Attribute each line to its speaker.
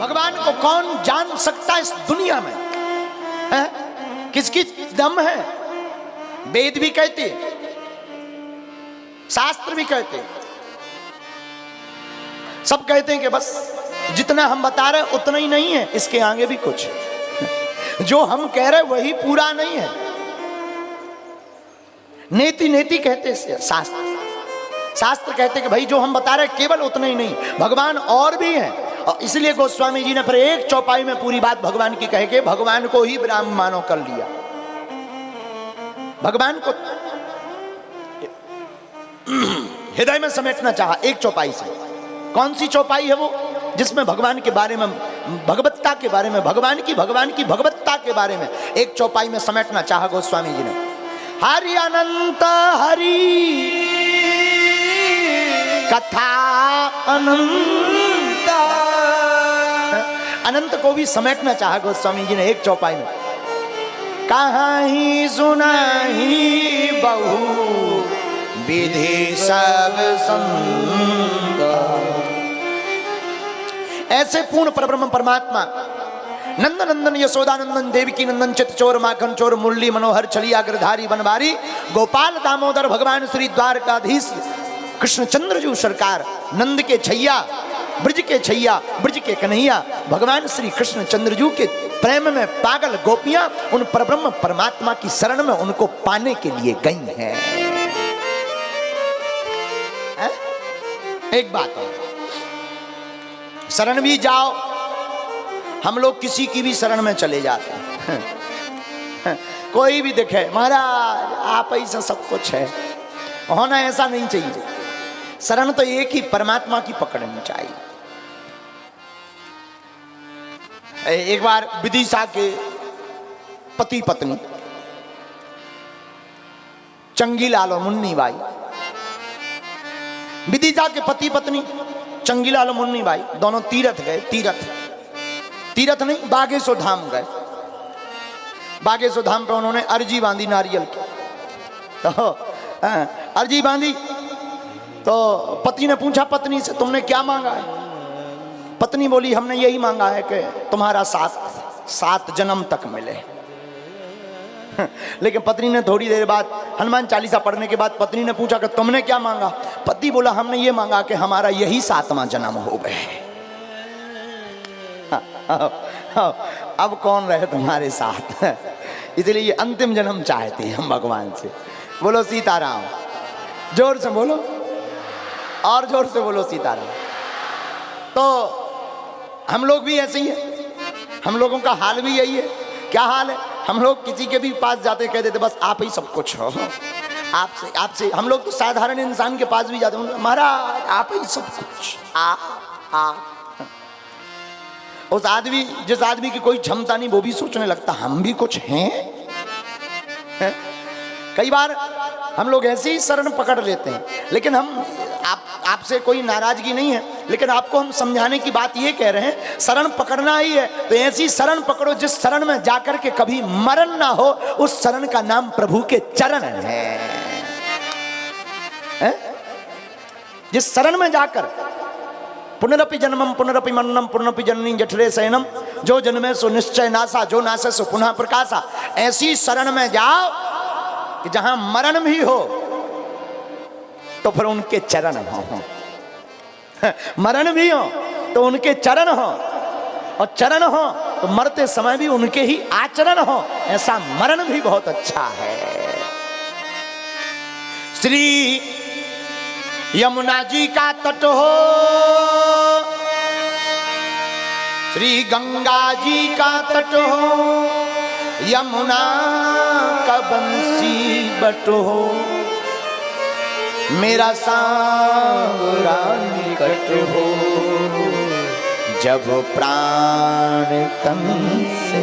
Speaker 1: भगवान को कौन जान सकता है इस दुनिया में? है? किसकी दम है? वेद भी कहते, शास्त्र भी कहते, सब कहते हैं कि बस जितना हम बता रहे उतना ही नहीं है, इसके आगे भी कुछ जो हम कह रहे वही पूरा नहीं है। नेति नेति कहते शास्त्र, शास्त्र कहते कि भाई जो हम बता रहे केवल उतना ही नहीं, भगवान और भी है। और इसलिए गोस्वामी जी ने फिर एक चौपाई में पूरी बात भगवान की कह के भगवान को ही ब्राह्म मानो कर लिया। भगवान को हृदय में समेटना चाहा एक चौपाई से। कौन सी चौपाई है वो? जिसमें भगवान के बारे में, भगवत्ता के बारे में, भगवान की भगवत्ता के बारे में एक चौपाई में समेटना चाहा गोस्वामी जी ने। हरि अनंत हरि कथा अनंत, अनंत को भी समेटना चाहा गोस्वामी जी ने एक चौपाई में। कहाँ ही सुना ही बहु विधि सब संत। ऐसे पूर्ण परब्रह्म परमात्मा नंद नंदन यशोदानंदन देवकी नंदन चित चोर माखन चोर मुरली मनोहर छलिया गिरधारी बनवारी गोपाल दामोदर भगवान श्री द्वारकाधीश कृष्ण चंद्रजू सरकार, नंद के छैया, ब्रज के छैया, ब्रज के कन्हैया, भगवान श्री कृष्ण चंद्रजू के प्रेम में पागल गोपियां उन परब्रह्म परमात्मा की शरण में उनको पाने के लिए गई हैं। एक बात है, शरण भी जाओ, हम लोग किसी की भी शरण में चले जाते हैं। कोई भी दिखे, महाराज आप ऐसा सब कुछ है, होना ऐसा नहीं चाहिए। शरण तो एक ही परमात्मा की पकड़नी चाहिए। एक बार विदिशा के पति पत्नी चंगीलाल और मुन्नी बाई, विदिशा के पति पत्नी चंगीलाल और मुन्नी बाई दोनों तीरथ गए। तीरथ नहीं, बागेश्वर धाम गए। बागेश्वर धाम पे उन्होंने अर्जी बांधी नारियल की। तो अर्जी बांधी तो पति ने पूछा पत्नी से, तुमने क्या मांगा है? पत्नी बोली, हमने यही मांगा है कि तुम्हारा सात जन्म तक मिले। लेकिन पत्नी ने थोड़ी देर बाद हनुमान चालीसा पढ़ने के बाद पत्नी ने पूछा कि तुमने क्या मांगा? पति बोला, हमने ये मांगा कि हमारा यही 7वां जन्म हो गए। अब कौन रहे तुम्हारे साथ? इसलिए ये अंतिम जन्म चाहते हैं हम भगवान से। बोलो सीताराम, जोर से बोलो, और जोर से बोलो सीताराम। तो हम लोग भी ऐसे ही हैं, हम लोगों का हाल भी यही है। क्या हाल है? हम लोग किसी के भी पास जाते कह देते बस आप ही सब कुछ हो, आपसे। हम लोग तो साधारण इंसान के पास भी जाते हैं, महाराज आप ही सब कुछ। उस आदमी, जिस आदमी की कोई क्षमता नहीं, वो भी सोचने लगता हम भी कुछ हैं। कई बार हम लोग ऐसे ही शरण पकड़ लेते हैं, लेकिन हम आपसे कोई नाराजगी नहीं है, लेकिन आपको हम समझाने की बात ये कह रहे हैं, शरण पकड़ना ही है तो ऐसी शरण पकड़ो जिस शरण में जाकर के कभी मरण ना हो। उस शरण का नाम प्रभु के चरण है। जिस शरण में जाकर पुनरपि जन्मम पुनरपि मरणम पुनरपि जननी जठरे शयनम, जो जन्मे सो निश्चय नासा, जो नासे सो पुनः प्रकाशा। ऐसी शरण में जाओ कि जहां मरण भी हो तो फिर उनके चरण हो, मरण भी हो तो उनके चरण हो, और चरण हो तो मरते समय भी उनके ही आचरण हो। ऐसा मरण भी बहुत अच्छा है। श्री यमुना जी का तट हो, श्री गंगा जी का तट हो, यमुना का बंसी बट हो, मेरा सांवरा निकट हो, जब प्राण तन से